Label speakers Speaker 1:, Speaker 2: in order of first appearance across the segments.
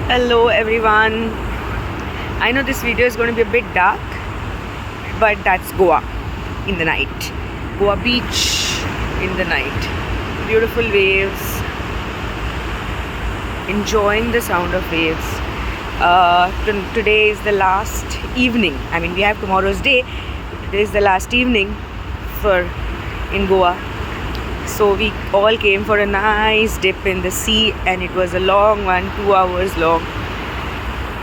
Speaker 1: Hello everyone. I know this video is going to be a bit dark, but that's Goa in the night. Goa beach in the night. Beautiful waves. Enjoying the sound of waves. Today is the last evening. I mean, we have tomorrow's day. Today is the last evening in Goa. So we all came for a nice dip in the sea, and it was a long one, 2 hours long.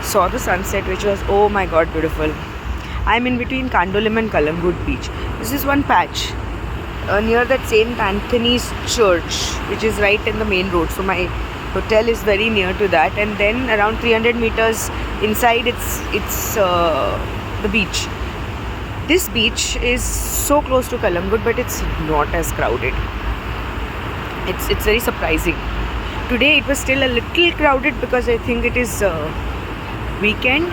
Speaker 1: Saw the sunset, which was, oh my god, beautiful. I'm in between Kandolim and Kalangut beach. This is one patch near that St. Anthony's Church, which is right in the main road. So my hotel is very near to that, and then around 300 meters inside it's the beach. This beach is so close to Kalangut, but it's not as crowded. It's very surprising. Today it was still a little crowded because I think it is weekend,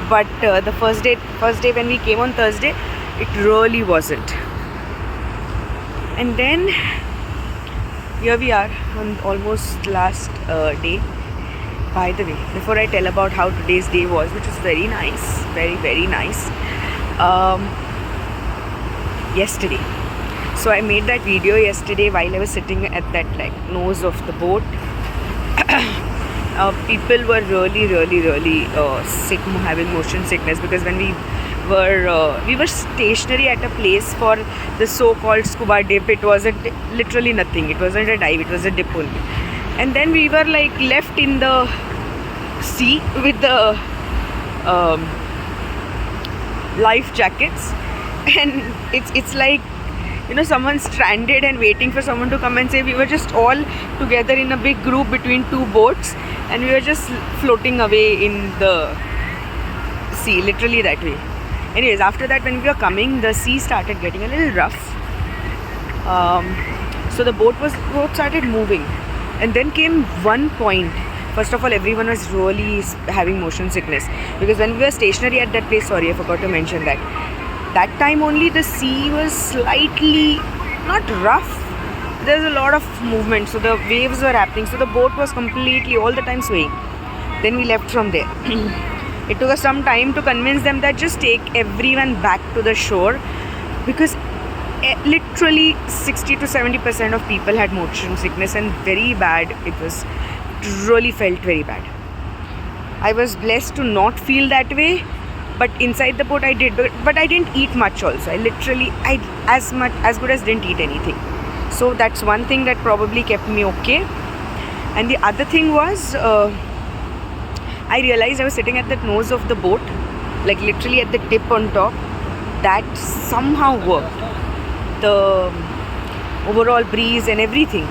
Speaker 1: but the first day when we came on Thursday, it really wasn't. And then here we are on almost last day. By the way, before I tell about how today's day was, which was very nice, very nice, yesterday. So I made that video yesterday while I was sitting at that nose of the boat. People were really sick, having motion sickness, because when we were stationary at a place for the so-called scuba dip. It wasn't literally nothing. It wasn't a dive. It was a dip only. And then we were left in the sea with the life jackets, and it's like, someone stranded and waiting for someone to come and save. We were just all together in a big group between two boats, and we were just floating away in the sea, literally that way. Anyways, after that, when we were coming, the sea started getting a little rough. So the boat started moving, and then came one point. First of all, everyone was really having motion sickness, because when we were stationary at that place, sorry, I forgot to mention that time only the sea was slightly not rough. There's a lot of movement, so the waves were happening, so the boat was completely all the time swaying. Then we left from there. It took us some time to convince them that just take everyone back to the shore, because literally 60 to 70% of people had motion sickness, and very bad. It really felt very bad. I was blessed to not feel that way, but inside the boat I did, but I didn't eat much also. I as good as didn't eat anything. So that's one thing that probably kept me okay. And the other thing was, I realized I was sitting at the nose of the boat, literally at the tip on top. That somehow worked. The overall breeze and everything.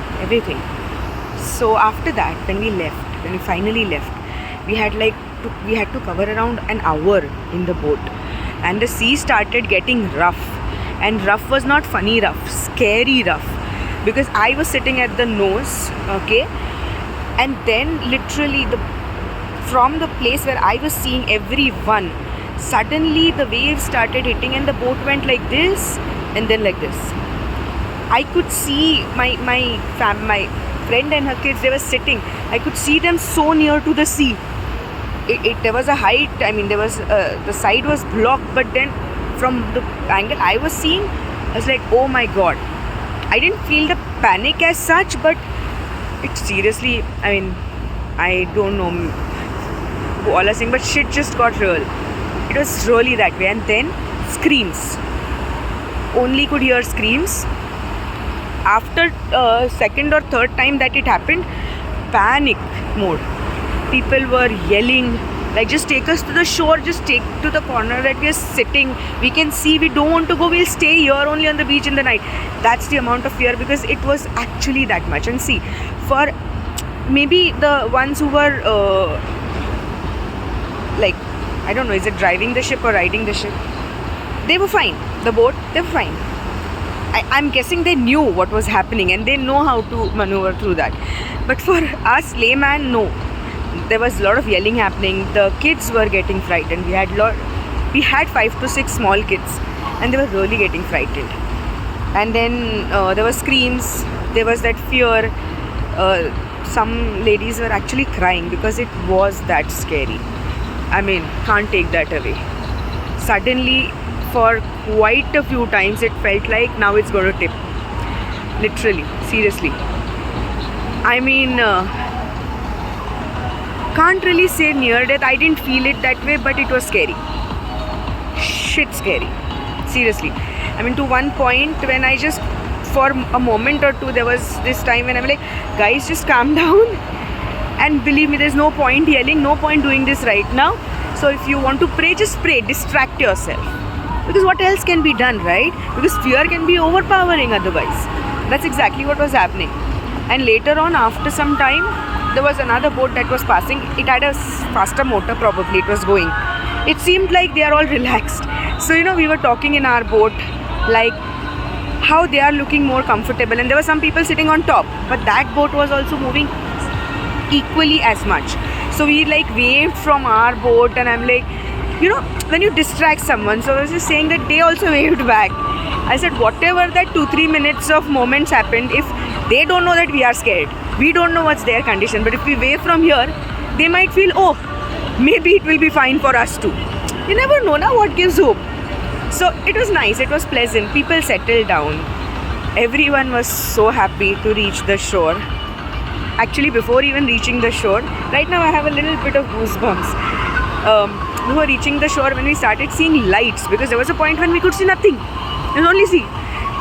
Speaker 1: So after that, when we finally left, we had to cover around an hour in the boat, and the sea started getting rough. And rough was not funny rough, scary rough, because I was sitting at the nose, okay, and then literally from the place where I was seeing everyone, suddenly the waves started hitting, and the boat went like this and then like this. I could see my friend and her kids, they were sitting. I could see them so near to the sea. There was a height, there was the side was blocked, but then from the angle I was seeing, I was like, oh my god. I didn't feel the panic as such, but it seriously, I don't know who all are saying, but shit just got real. It was really that way. And then screams, only could hear screams. After second or third time that it happened, panic mode. People were yelling, just take us to the shore, just take to the corner that we are sitting. We can see, we don't want to go, we'll stay here only on the beach in the night. That's the amount of fear, because it was actually that much. And see, for maybe the ones who were I don't know, is it driving the ship or riding the ship? They were fine. The boat, they were fine. I'm guessing they knew what was happening, and they know how to maneuver through that. But for us layman, no. There was a lot of yelling happening. The kids were getting frightened. We had 5 to 6 small kids, and they were really getting frightened. And then there were screams. There was that fear. some ladies were actually crying because it was that scary. I mean, can't take that away. Suddenly, for quite a few times, it felt like now it's going to tip. Literally, seriously. I mean, can't really say near death. I didn't feel it that way, but it was scary. Shit scary. Seriously. I mean, to one point when I just, for a moment or two, there was this time when I'm like, guys, just calm down. And believe me, there's no point yelling, no point doing this right now. So if you want to pray, just pray, distract yourself. Because what else can be done, right? Because fear can be overpowering otherwise. That's exactly what was happening. And later on, after some time, there was another boat that was passing. It had a faster motor, probably, it was going. It seemed like they are all relaxed. So, we were talking in our boat, like how they are looking more comfortable. And there were some people sitting on top. But that boat was also moving equally as much. So we like waved from our boat, and I'm like, when you distract someone, so I was just saying that they also waved back. I said, whatever that 2-3 minutes of moments happened, if they don't know that we are scared, we don't know what's their condition, but if we wave from here, they might feel, oh, maybe it will be fine for us too. You never know now what gives hope. So it was nice, it was pleasant, people settled down, everyone was so happy to reach the shore. Actually, before even reaching the shore, right now I have a little bit of goosebumps. We were reaching the shore when we started seeing lights, because there was a point when we could see nothing. You could only see.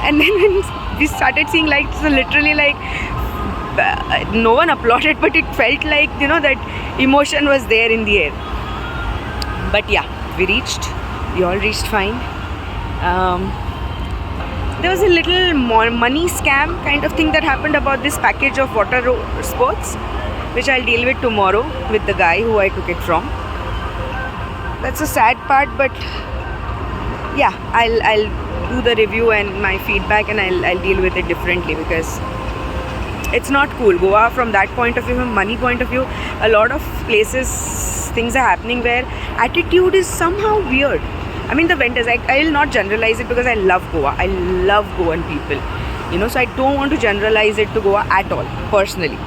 Speaker 1: And then when we started seeing lights, so literally like, no one applauded, but it felt like, that emotion was there in the air. But yeah, we all reached fine. There was a little more money scam kind of thing that happened about this package of water sports, which I'll deal with tomorrow with the guy who I took it from. That's a sad part, but yeah, I'll do the review and my feedback, and I'll deal with it differently, because it's not cool. Goa, from that point of view, from money point of view, a lot of places, things are happening where attitude is somehow weird. I mean, the vendors, I will not generalize it, because I love Goa. I love Goan people. So I don't want to generalize it to Goa at all, personally.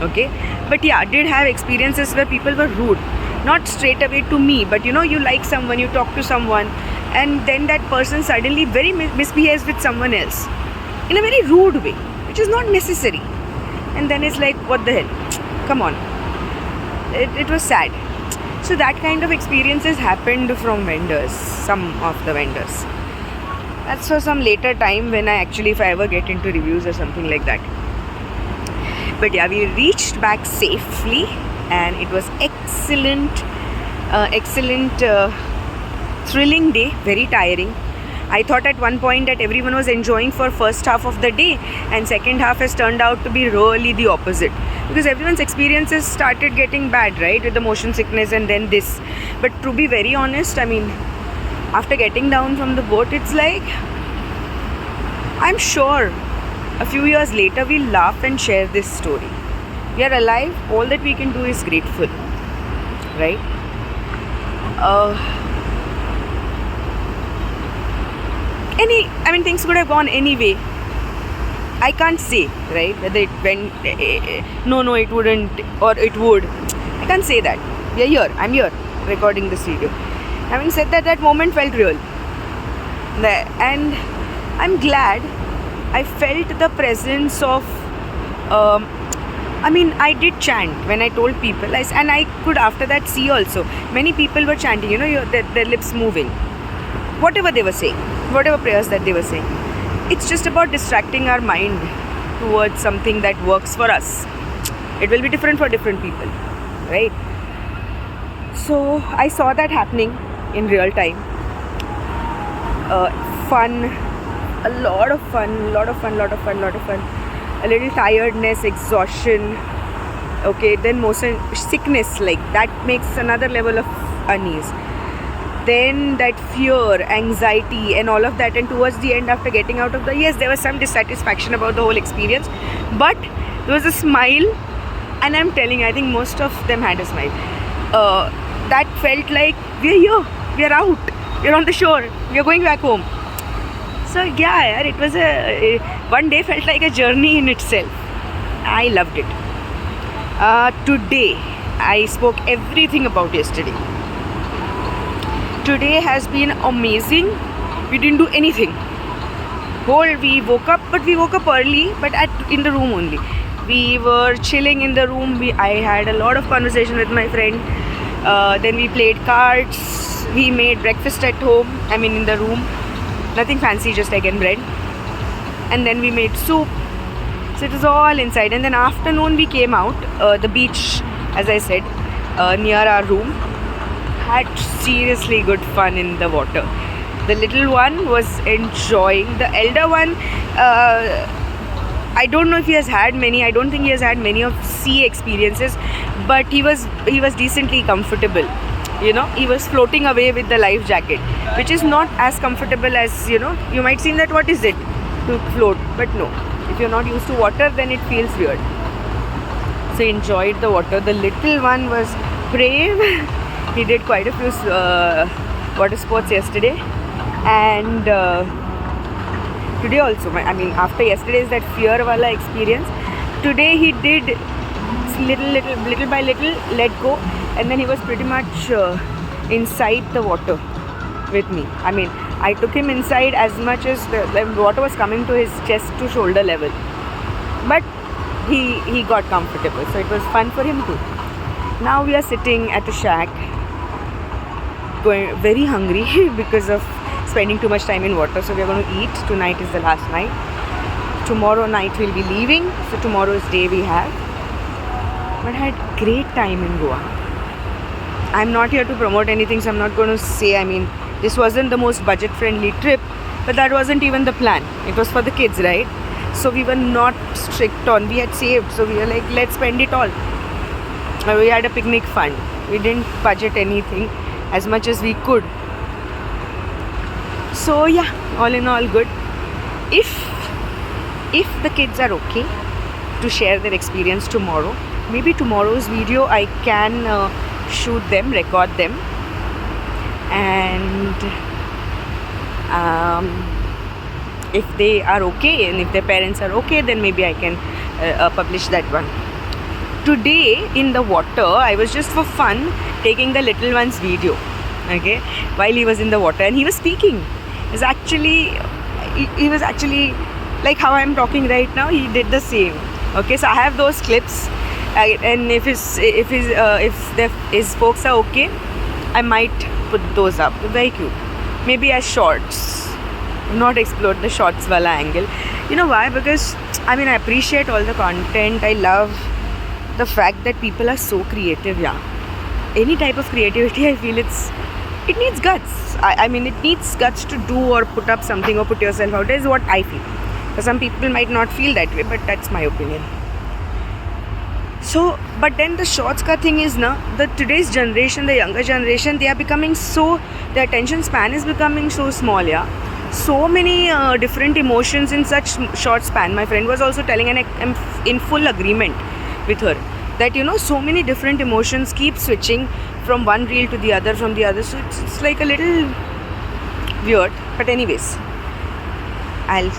Speaker 1: Okay? But yeah, I did have experiences where people were rude. Not straight away to me, but you like someone, you talk to someone, and then that person suddenly very misbehaves with someone else in a very rude way, which is not necessary. And then it's like, what the hell? Come on. It was sad. So that kind of experiences happened from vendors, some of the vendors. That's for some later time, when if I ever get into reviews or something like that. But yeah, we reached back safely, and it was excellent, thrilling day, very tiring. I thought at one point that everyone was enjoying for first half of the day, and second half has turned out to be really the opposite, because everyone's experiences started getting bad, right, with the motion sickness and then this. But to be very honest, I mean, after getting down from the boat, it's like, I'm sure a few years later we'll laugh and share this story. We are alive, all that we can do is grateful, right? Things could have gone anyway. I can't say, right, whether it went, no, it wouldn't, or it would. I can't say that. We are here. I'm here recording this video. Having said that, that moment felt real. And I'm glad I felt the presence of, I did chant when I told people, and I could after that see also, many people were chanting, their lips moving. Whatever they were saying, whatever prayers that they were saying. It's just about distracting our mind towards something that works for us. It will be different for different people, right? So I saw that happening in real time. Fun, a lot of fun. A little tiredness, exhaustion. Okay, then motion sickness, like that makes another level of unease. Then that fear, anxiety and all of that, and towards the end, after getting out of yes, there was some dissatisfaction about the whole experience, but there was a smile, and I'm telling you, I think most of them had a smile. That felt like, we're here, we're out, we're on the shore, we're going back home. So yeah, it was one day felt like a journey in itself. I loved it. Today, I spoke everything about yesterday. Today has been amazing. We didn't do anything. We woke up, but we woke up early, but in the room only. We were chilling in the room. I had a lot of conversation with my friend. Then we played cards. We made breakfast at home. I mean, in the room. Nothing fancy, just egg and bread. And then we made soup. So it was all inside. And then afternoon we came out. The beach, as I said, near our room. Had seriously good fun in the water. The little one was enjoying. The elder one, I don't know if he has had many. I don't think he has had many of sea experiences, but he was decently comfortable. You know, he was floating away with the life jacket, which is not as comfortable as, you know, you might think that what is it to float, but no. If you're not used to water, then it feels weird. So he enjoyed the water. The little one was brave. He did quite a few water sports yesterday, and today also. I mean, after yesterday's that fear wala experience, today he did little by little let go, and then he was pretty much inside the water with me. I mean, I took him inside as much as the water was coming to his chest to shoulder level, but he got comfortable, so it was fun for him too. Now we are sitting at a shack, going very hungry because of spending too much time in water. So we are going to eat. Tonight is the last night. Tomorrow night we'll be leaving. So tomorrow's day we have. But I had great time in Goa. I'm not here to promote anything, so I'm not going to say, I mean, this wasn't the most budget friendly trip, but that wasn't even the plan. It was for the kids, right? So we were not strict on, we had saved, so we were like, let's spend it all. We had a picnic fund. We didn't budget anything, as much as we could. So yeah, all in all good. If the kids are okay to share their experience tomorrow, maybe tomorrow's video I can shoot them, record them, and if they are okay and if their parents are okay, then maybe I can publish that one. Today in the water, I was just for fun taking the little one's video, okay, while he was in the water, and he was speaking. He was actually like how I'm talking right now. He did the same. Okay, so I have those clips, and if his folks are okay, I might put those up. Very cute. Maybe as shorts. Not explored the shorts wala angle. You know why? Because I mean, I appreciate all the content. I love the fact that people are so creative. Yeah, any type of creativity, I feel it needs guts. I mean, it needs guts to do or put up something or put yourself out. Is what I feel. For some people might not feel that way, but that's my opinion. So, but then the shorts ka thing is the today's generation, the younger generation, they are becoming so, their attention span is becoming so small. Yeah, so many different emotions in such short span. My friend was also telling, and I'm in full agreement with her, that you know, so many different emotions keep switching from one reel to the other, from the other. So it's like a little weird. But anyways, I'll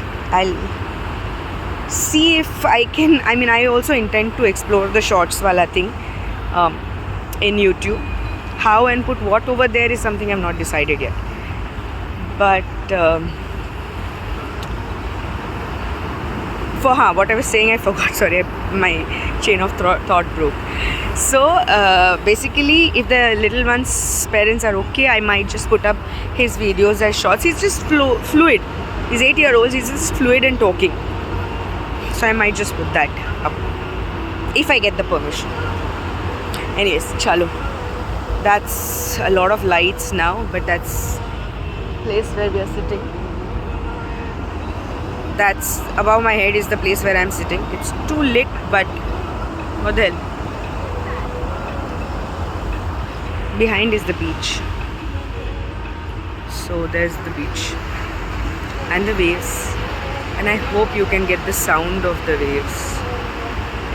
Speaker 1: see if I can. I mean, I also intend to explore the shorts wala thing in YouTube. How and put what over there is something I've not decided yet. But what I was saying, I forgot. Sorry, my chain of thought broke. So basically, if the little one's parents are okay, I might just put up his videos as shorts. He's just fluid. He's 8-year-old. He's just fluid and talking. So I might just put that up if I get the permission. Anyways, chalo. That's a lot of lights now, but that's the place where we are sitting. That's above my head is the place where I'm sitting. It's too lit, but what the hell? Behind is the beach. So there's the beach and the waves, and I hope you can get the sound of the waves.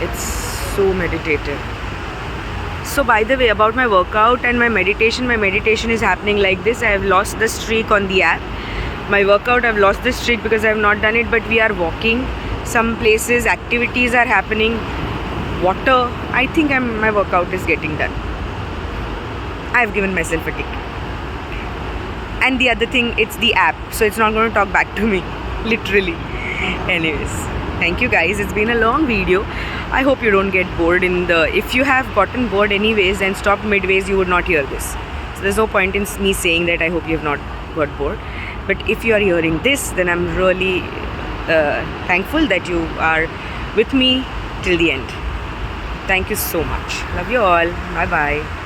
Speaker 1: It's so meditative. So by the way, about my workout and my meditation is happening like this. I have lost the streak on the app. My workout, I've lost the streak because I have not done it, but we are walking. Some places, activities are happening. water, I think my workout is getting done. I've given myself a tick. And the other thing, it's the app, so it's not going to talk back to me, literally. Anyways, thank you guys. It's been a long video. I hope you don't get bored if you have gotten bored anyways and stopped midways, you would not hear this. So there's no point in me saying that I hope you have not got bored. But if you are hearing this, then I'm really thankful that you are with me till the end. Thank you so much. Love you all. Bye bye.